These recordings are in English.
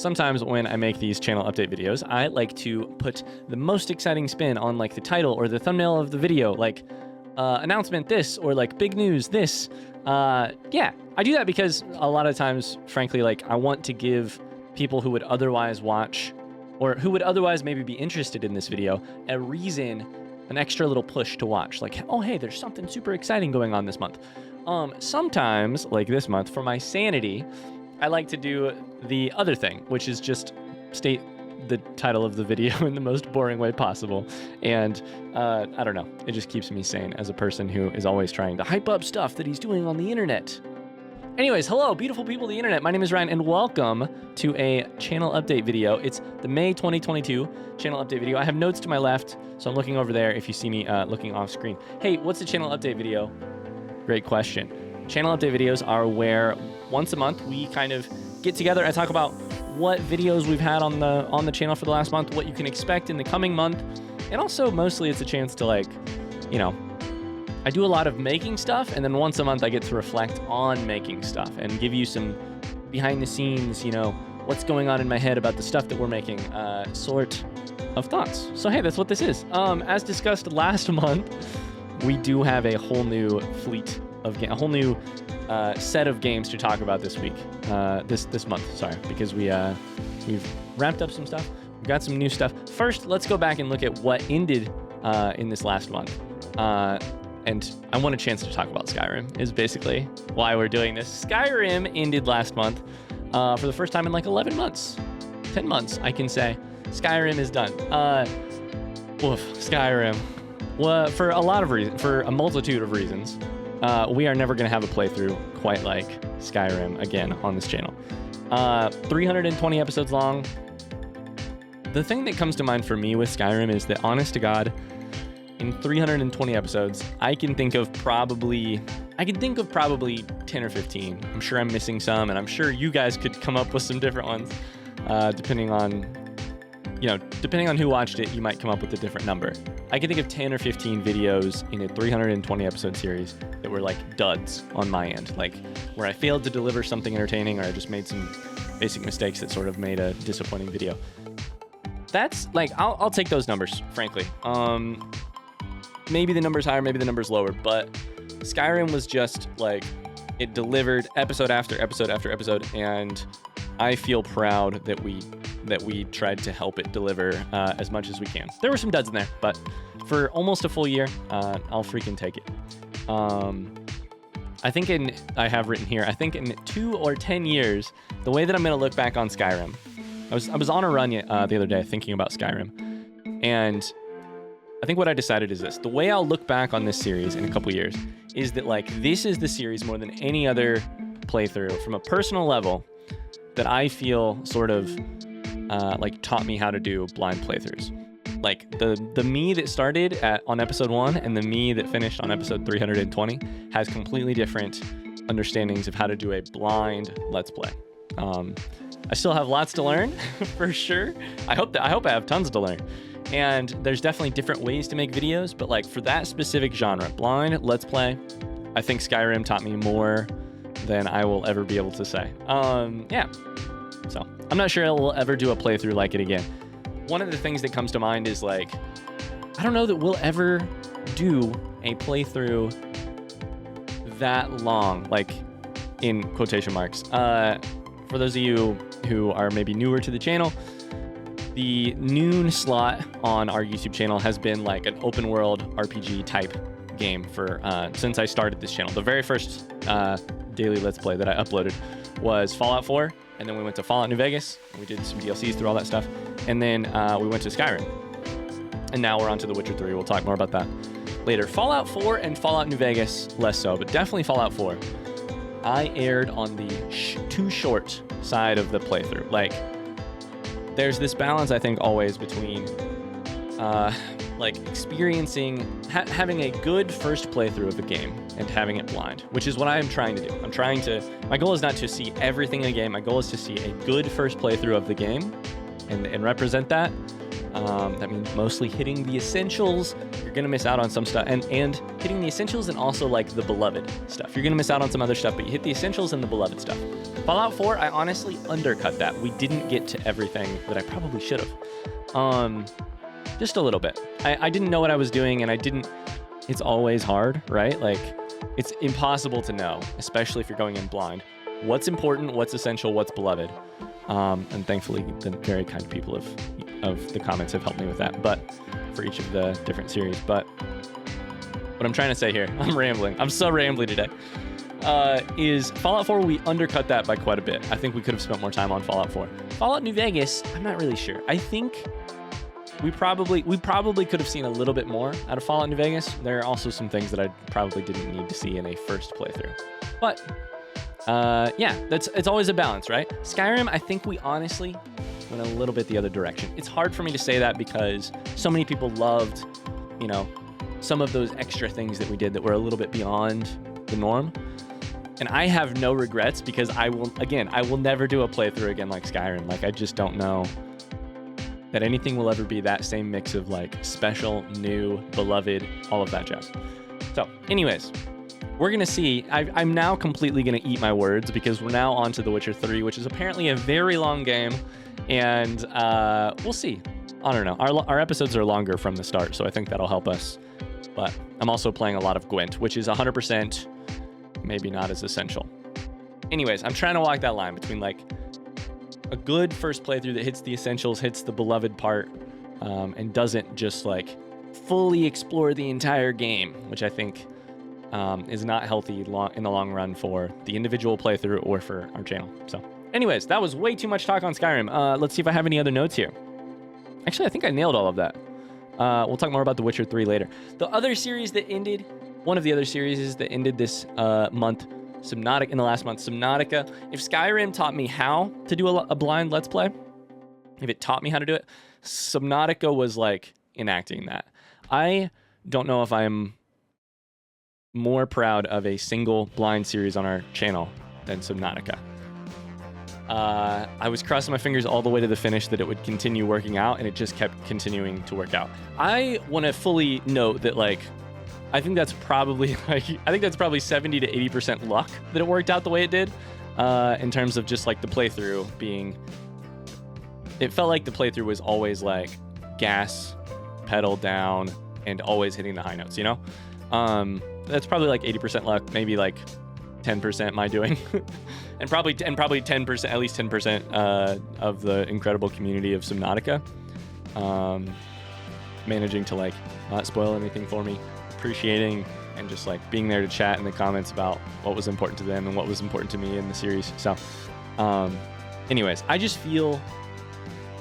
sometimes when I make these channel update videos, I like to put the most exciting spin on like the title or the thumbnail of the video, like announcement this or like big news this. Yeah, I do that because a lot of times, frankly, like I want to give people who would otherwise watch or who would otherwise maybe be interested in this video a reason, an extra little push to watch. Like, oh, hey, there's something super exciting going on this month. Sometimes, like this month, for my sanity, I like to do the other thing, which is just state the title of the video in the most boring way possible. And I don't know, it just keeps me sane as a person who is always trying to hype up stuff that he's doing on the internet. Anyways, hello, beautiful people of the internet. My name is Ryan, and welcome to a channel update video. It's the May 2022 channel update video. I have notes to my left, so I'm looking over there if you see me looking off screen. Hey, what's the channel update video? Great question. Channel update videos are where once a month we kind of get together and talk about what videos we've had on the channel for the last month, what you can expect in the coming month, and also mostly it's a chance to, like, you know, I do a lot of making stuff, and then once a month I get to reflect on making stuff and give you some behind the scenes, you know, what's going on in my head about the stuff that we're making, sort of thoughts. So hey, that's what this is. As discussed last month, we do have a whole new fleet of a whole new set of games to talk about this week, this month. Sorry, because we've wrapped up some stuff. We've got some new stuff. First, let's go back and look at what ended in this last month. And I want a chance to talk about Skyrim, is basically why we're doing this. Skyrim ended last month for the first time in like 11 months. 10 months, I can say. Skyrim is done. Skyrim. Well, for a lot of reasons, for a multitude of reasons, we are never going to have a playthrough quite like Skyrim again on this channel. 320 episodes long. The thing that comes to mind for me with Skyrim is that, honest to God, in 320 episodes, I can think of probably 10 or 15. I'm sure I'm missing some, and I'm sure you guys could come up with some different ones, depending on who watched it. You might come up with a different number. I can think of 10 or 15 videos in a 320 episode series that were like duds on my end, like where I failed to deliver something entertaining, or I just made some basic mistakes that sort of made a disappointing video. That's like, I'll take those numbers, frankly. Maybe the number's higher, maybe the number's lower, but Skyrim was just like, it delivered episode after episode after episode, and I feel proud that we tried to help it deliver as much as we can. There were some duds in there, but for almost a full year, I'll freaking take it. I have written here, I think in 2 or 10 years, the way that I'm going to look back on Skyrim, I was on a run the other day thinking about Skyrim, and I think what I decided is this. The way I'll look back on this series in a couple years is that, like, this is the series more than any other playthrough from a personal level that I feel sort of like taught me how to do blind playthroughs. Like the me that started on episode 1 and the me that finished on episode 320 has completely different understandings of how to do a blind Let's Play. I still have lots to learn for sure. I hope I have tons to learn. And there's definitely different ways to make videos, but like for that specific genre, blind Let's Play, I think Skyrim taught me more than I will ever be able to say. Yeah. So I'm not sure I will ever do a playthrough like it again. One of the things that comes to mind is, like, I don't know that we'll ever do a playthrough that long, like in quotation marks. For those of you who are maybe newer to the channel, the noon slot on our YouTube channel has been like an open world RPG type game for since I started this channel. The very first daily Let's Play that I uploaded was Fallout 4, and then we went to Fallout New Vegas, and we did some DLCs through all that stuff, and then we went to Skyrim, and now we're on to The Witcher 3. We'll talk more about that later. Fallout 4 and Fallout New Vegas, less so, but definitely Fallout 4. I erred on the too short side of the playthrough. Like, there's this balance, I think, always between like experiencing, having a good first playthrough of a game and having it blind, which is what I'm trying to do. My goal is not to see everything in a game. My goal is to see a good first playthrough of the game and represent that. That means mostly hitting the essentials. You're gonna miss out on some stuff, and hitting the essentials and also like the beloved stuff. You're gonna miss out on some other stuff, but you hit the essentials and the beloved stuff. Fallout 4, I honestly undercut that. We didn't get to everything that I probably should have. Just a little bit. I didn't know what I was doing, and it's always hard, right? Like, it's impossible to know, especially if you're going in blind, what's important, what's essential, what's beloved. And thankfully, the very kind people of the comments have helped me with that, but for each of the different series. But what I'm trying to say here, I'm rambling. I'm so rambly today. Is Fallout 4, we undercut that by quite a bit. I think we could have spent more time on Fallout 4. Fallout New Vegas, I'm not really sure. I think we probably could have seen a little bit more out of Fallout New Vegas. There are also some things that I probably didn't need to see in a first playthrough. But yeah, it's always a balance, right? Skyrim, I think we honestly went a little bit the other direction. It's hard for me to say that because so many people loved, some of those extra things that we did that were a little bit beyond the norm. And I have no regrets because I will never do a playthrough again like Skyrim. Like, I just don't know that anything will ever be that same mix of like special, new, beloved, all of that jazz. So anyways, we're gonna see. I'm now completely gonna eat my words because we're now on to The Witcher 3, which is apparently a very long game, and we'll see. I don't know. Our episodes are longer from the start, so I think that'll help us. But I'm also playing a lot of Gwent, which is 100% maybe not as essential. Anyways, I'm trying to walk that line between like a good first playthrough that hits the essentials, hits the beloved part, and doesn't just like fully explore the entire game, which I think is not healthy in the long run for the individual playthrough or for our channel. So anyways, that was way too much talk on Skyrim. Let's see if I have any other notes here. Actually, I think I nailed all of that. We'll talk more about The Witcher 3 later. The other series that ended, one of the other series that ended this month, in the last month, Subnautica. If Skyrim taught me how to do a blind Let's Play, if it taught me how to do it, Subnautica was like enacting that. I don't know if I'm more proud of a single blind series on our channel than Subnautica. I was crossing my fingers all the way to the finish that it would continue working out, and it just kept continuing to work out. I want to fully note that, like, I think that's probably 70 to 80% luck that it worked out the way it did, in terms of just like the playthrough being. It felt like the playthrough was always like gas, pedal down, and always hitting the high notes. That's probably like 80% luck, maybe like 10% my doing, and probably 10%, at least 10% of the incredible community of Subnautica, managing to like not spoil anything for me, appreciating and just like being there to chat in the comments about what was important to them and what was important to me in the series. So anyways, I just feel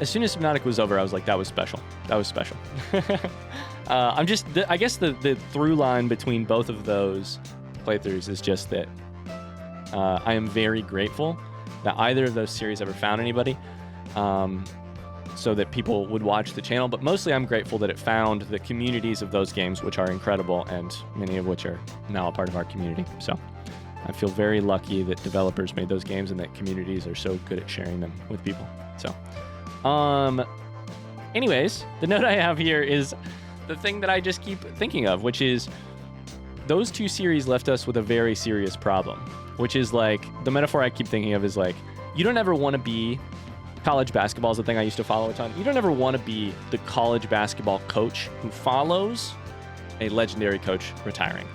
as soon as Subnautica was over, I was like, that was special. I guess the through line between both of those playthroughs is just that I am very grateful that either of those series ever found anybody, so that people would watch the channel. But mostly I'm grateful that it found the communities of those games, which are incredible, and many of which are now a part of our community. So I feel very lucky that developers made those games and that communities are so good at sharing them with people. So anyways, the note I have here is the thing that I just keep thinking of, which is those two series left us with a very serious problem, which is like the metaphor I keep thinking of is like, you don't ever want to be, college basketball is the thing I used to follow a ton. You don't ever want to be the college basketball coach who follows a legendary coach retiring.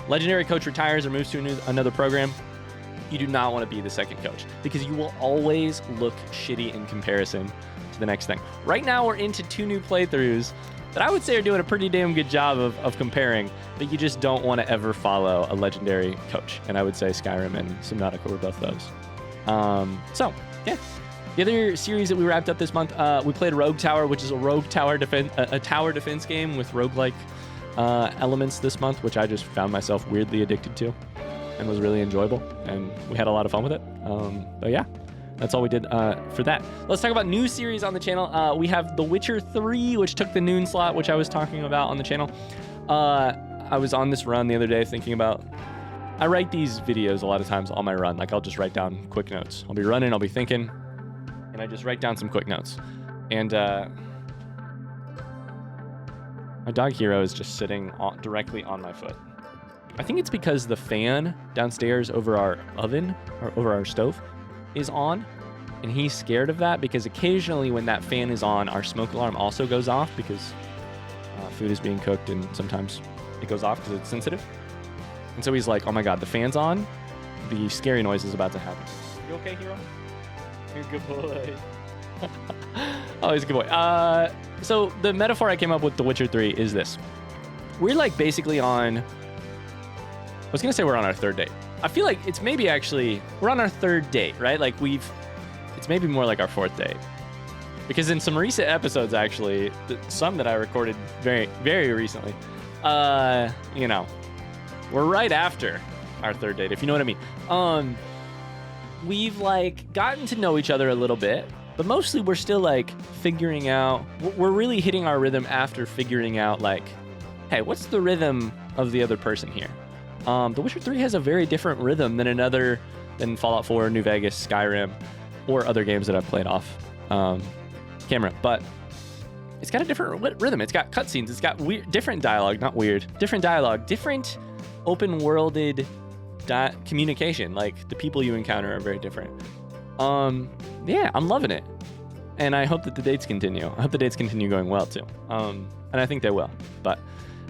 Legendary coach retires or moves to another program. You do not want to be the second coach because you will always look shitty in comparison to the next thing. Right now we're into 2 new playthroughs that I would say are doing a pretty damn good job of comparing, but you just don't want to ever follow a legendary coach. And I would say Skyrim and Subnautica were both those. So, yeah. The other series that we wrapped up this month, we played Rogue Tower, which is a rogue tower defense, a tower defense game with roguelike elements this month, which I just found myself weirdly addicted to and was really enjoyable. And we had a lot of fun with it. But yeah. That's all we did for that. Let's talk about new series on the channel. We have The Witcher 3, which took the noon slot, which I was talking about on the channel. I was on this run the other day thinking about, I write these videos a lot of times on my run. Like, I'll just write down quick notes. I'll be running, I'll be thinking, and I just write down some quick notes. And My dog Hero is just sitting directly on my foot. I think it's because the fan downstairs over our oven, or over our stove, is on. And he's scared of that because occasionally when that fan is on, our smoke alarm also goes off because food is being cooked and sometimes it goes off because it's sensitive. And so he's like, oh my God, the fan's on. The scary noise is about to happen. You okay, Hero? You're a good boy. Oh, he's a good boy. So the metaphor I came up with The Witcher 3 is this. We're like basically on... I was going to say we're on our third date. I feel like it's maybe actually... We're on our third date, right? Like it's maybe more like our fourth date. Because in some recent episodes, actually, some that I recorded very, very recently, you know, we're right after our third date, if you know what I mean. We've like gotten to know each other a little bit, but mostly we're still like figuring out, we're really hitting our rhythm after figuring out like, hey, what's the rhythm of the other person here? The Witcher 3 has a very different rhythm than Fallout 4, New Vegas, Skyrim, or other games that I've played off camera, but it's got a different rhythm. It's got cutscenes. It's got different dialogue, different dialogue, different open-worlded communication. Like the people you encounter are very different. Yeah, I'm loving it, and I hope that the dates continue. I hope the dates continue going well too. And I think they will. But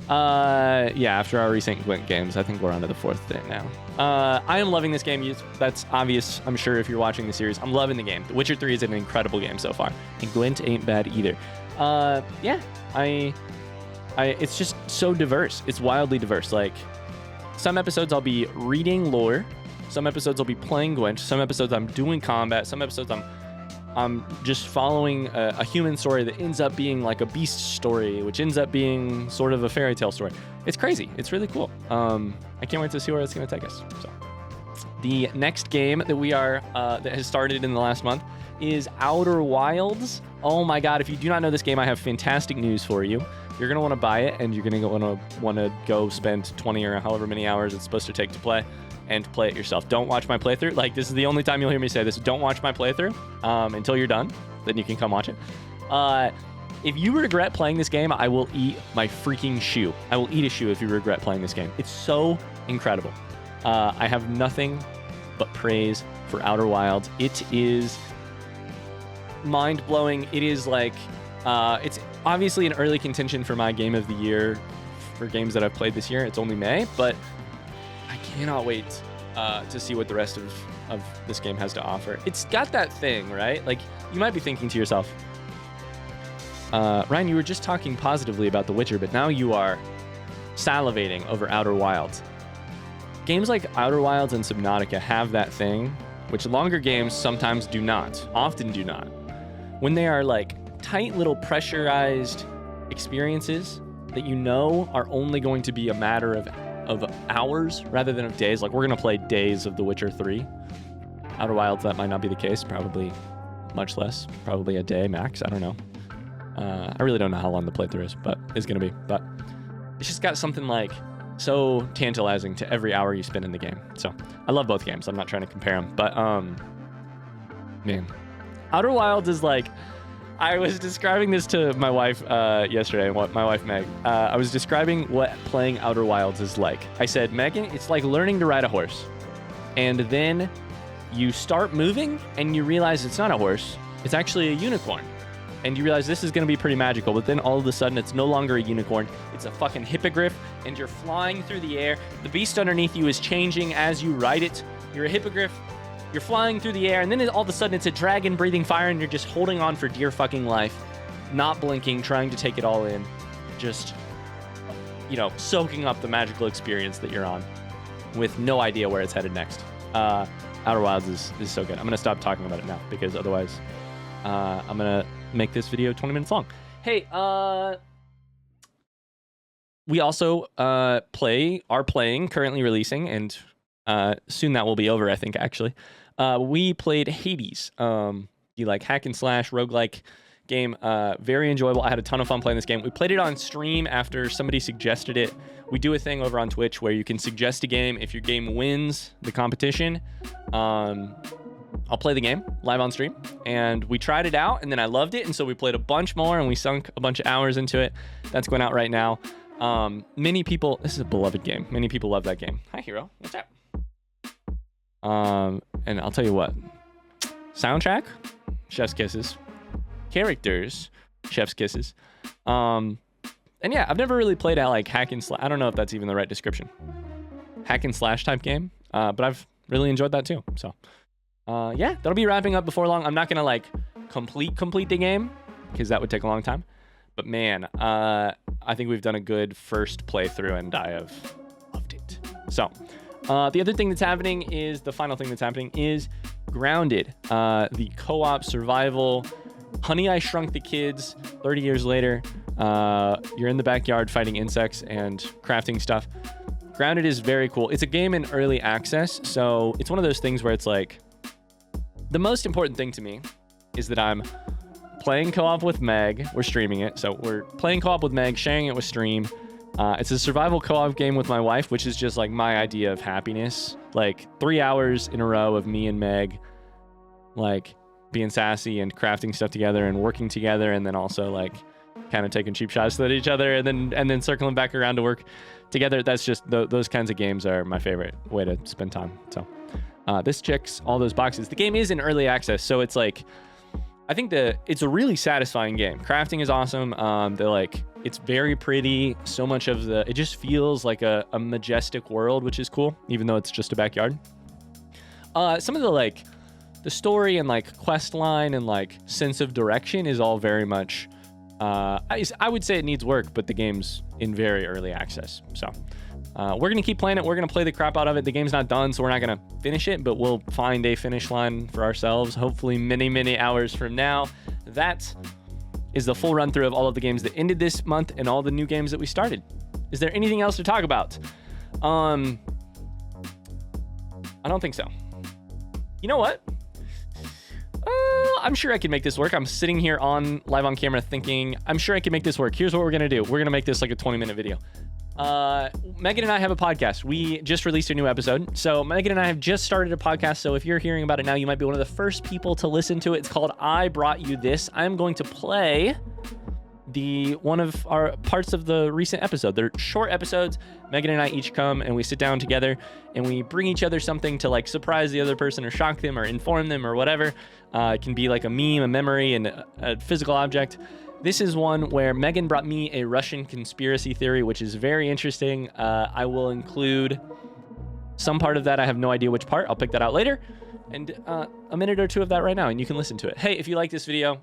yeah, after our recent Gwent games, I think we're on to the fourth date now. I am loving this game. That's obvious, I'm sure, if you're watching the series. I'm loving the game. The Witcher 3 is an incredible game so far, and Gwent ain't bad either. Yeah, it's just so diverse. It's wildly diverse. Like, some episodes I'll be reading lore, some episodes I'll be playing Gwent, some episodes I'm doing combat, some episodes I'm just following a human story that ends up being like a beast story, which ends up being sort of a fairy tale story. It's crazy. It's really cool. I can't wait to see where it's going to take us. So, the next game that that has started in the last month is Outer Wilds. Oh my God! If you do not know this game, I have fantastic news for you. You're going to want to buy it, and you're going to want to go spend 20 or however many hours it's supposed to take to play, and play it yourself. Don't watch my playthrough. Like, this is the only time you'll hear me say this. Don't watch my playthrough until you're done. Then you can come watch it. If you regret playing this game, I will eat my freaking shoe. I will eat a shoe if you regret playing this game. It's so incredible. I have nothing but praise for Outer Wilds. It is mind-blowing. It is like... it's obviously an early contention for my game of the year for games that I've played this year. It's only May, but I cannot wait to see what the rest of this game has to offer. It's got that thing, right? Like, you might be thinking to yourself, Ryan, you were just talking positively about The Witcher, but now you are salivating over Outer Wilds. Games like Outer Wilds and Subnautica have that thing, which longer games sometimes do not, often do not. When they are like tight little pressurized experiences that you know are only going to be a matter of hours rather than of days. Like, we're going to play days of The Witcher 3. Outer Wilds, that might not be the case. Probably much less. Probably a day max. I don't know. I really don't know how long the playthrough is, but it's going to be. But it's just got something like so tantalizing to every hour you spend in the game. So I love both games. I'm not trying to compare them. But, man. Outer Wilds is like... I was describing this to my wife yesterday, my wife Meg. I was describing what playing Outer Wilds is like. I said, Megan, it's like learning to ride a horse. And then you start moving and you realize it's not a horse. It's actually a unicorn. And you realize this is going to be pretty magical. But then all of a sudden, it's no longer a unicorn. It's a fucking hippogriff. And you're flying through the air. The beast underneath you is changing as you ride it. You're a hippogriff. You're flying through the air, and then all of a sudden it's a dragon breathing fire, and you're just holding on for dear fucking life, not blinking, trying to take it all in, just, you know, soaking up the magical experience that you're on with no idea where it's headed next. Outer Wilds is so good. I'm going to stop talking about it now, because otherwise I'm going to make this video 20 minutes long. Hey, we also are playing, currently releasing, and soon that will be over, I think, actually. We played Hades, the like hack and slash roguelike game. Very enjoyable. I had a ton of fun playing this game. We played it on stream after somebody suggested it. We do a thing over on Twitch where you can suggest a game. If your game wins the competition, I'll play the game live on stream. And we tried it out, and then I loved it, and so we played a bunch more, and we sunk a bunch of hours into it. That's going out right now. Many people, this is a beloved game. Many people love that game. Hi, Hero. What's up? And I'll tell you what. Soundtrack, chef's kisses. Characters, chef's kisses. And yeah, I've never really played a like hack and slash. I don't know if that's even the right description. Hack and slash type game. But I've really enjoyed that too. So yeah, that'll be wrapping up before long. I'm not gonna like complete the game because that would take a long time. But man, I think we've done a good first playthrough, and I have loved it. So the other thing that's happening is the final thing that's happening is Grounded, the co-op survival. Honey, I Shrunk the Kids. 30 years later, you're in the backyard fighting insects and crafting stuff. Grounded is very cool. It's a game in early access, so it's one of those things where it's like, the most important thing to me is that I'm playing co-op with Meg. We're streaming it, so we're playing co-op with Meg, sharing it with stream. It's a survival co-op game with my wife, which is just like my idea of happiness. Like 3 hours in a row of me and Meg, like being sassy and crafting stuff together and working together, and then also like kind of taking cheap shots at each other, and then circling back around to work together. That's just those kinds of games are my favorite way to spend time. So this checks all those boxes. The game is in early access, so it's like, I think it's a really satisfying game. Crafting is awesome. It's very pretty. So much of it just feels like a majestic world, which is cool, even though it's just a backyard. Some of the story and like quest line and like sense of direction is all very much, I would say it needs work, but the game's in very early access. So we're going to keep playing it. We're going to play the crap out of it. The game's not done, so we're not going to finish it, but we'll find a finish line for ourselves, hopefully many, many hours from now. That is the full run through of all of the games that ended this month and all the new games that we started. Is there anything else to talk about? I don't think so. You know what? I'm sure I can make this work. I'm sitting here live on camera thinking, I'm sure I can make this work. Here's what we're going to do. We're going to make this like a 20-minute video. Megan and I have a podcast. We just released a new episode. So Megan and I have just started a podcast. So if you're hearing about it now, you might be one of the first people to listen to it. It's called I Brought You This. I'm going to play one of our parts of the recent episode. They're short episodes. Megan and I each come and we sit down together and we bring each other something to like surprise the other person or shock them or inform them or whatever. It can be like a meme, a memory, and a physical object. This is one where Megan brought me a Russian conspiracy theory, which is very interesting. I will include some part of that. I have no idea which part. I'll pick that out later. And a minute or two of that right now, and you can listen to it. Hey, if you like this video,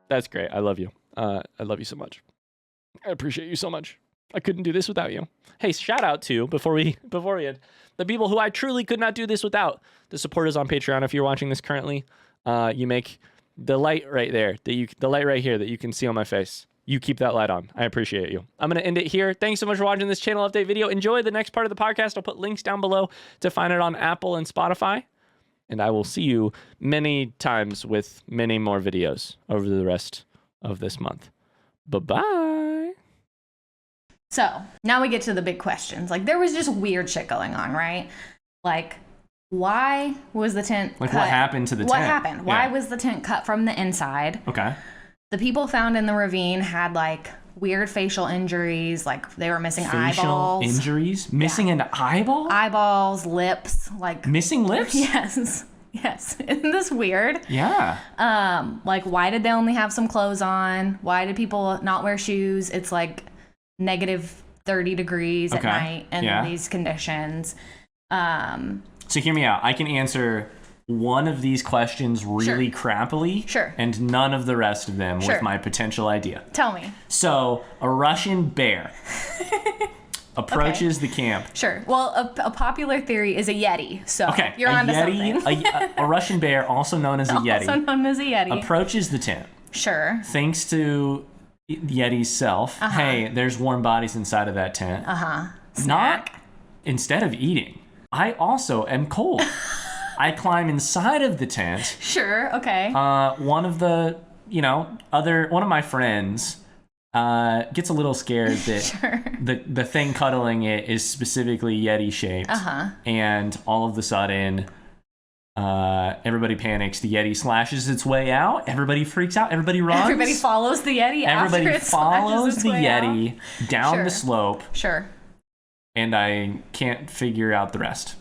that's great. I love you. I love you so much. I appreciate you so much. I couldn't do this without you. Hey, shout out to, before we end, the people who I truly could not do this without. The supporters on Patreon. If you're watching this currently, you make the light right there, the light right here that you can see on my face. You keep that light on. I appreciate you. I'm going to end it here. Thanks so much for watching this channel update video. Enjoy the next part of the podcast. I'll put links down below to find it on Apple and Spotify. And I will see you many times with many more videos over the rest of this month. Bye-bye. So now we get to the big questions. Like, there was just weird shit going on, right? Like, why was the tent cut? What happened to the tent? What happened? Why was the tent cut from the inside? Okay. The people found in the ravine had like weird facial injuries, like they were missing eyeballs. Facial injuries? Missing an eyeball? Eyeballs, lips, like missing lips? Yes. Yes. Isn't this weird? Yeah. Like, why did they only have some clothes on? Why did people not wear shoes? It's like negative 30 degrees at night in these conditions. So hear me out. I can answer one of these questions really crappily. Sure. And none of the rest of them with my potential idea. Tell me. So a Russian bear approaches the camp. Sure. Well, a popular theory is a Yeti. So you're onto something. A Russian bear, also known as a Yeti. Also known as a Yeti. Approaches the tent. Sure. Thinks to Yeti's self, hey, there's warm bodies inside of that tent. Snack. Instead of eating, I also am cold. I climb inside of the tent. Sure, okay. One of my friends gets a little scared that the thing cuddling it is specifically Yeti shaped. And all of a sudden, Everybody panics. The Yeti slashes its way out. Everybody freaks out. Everybody runs. Everybody follows the Yeti. Everybody after it follows its the way Yeti out. down the slope. Sure. And I can't figure out the rest.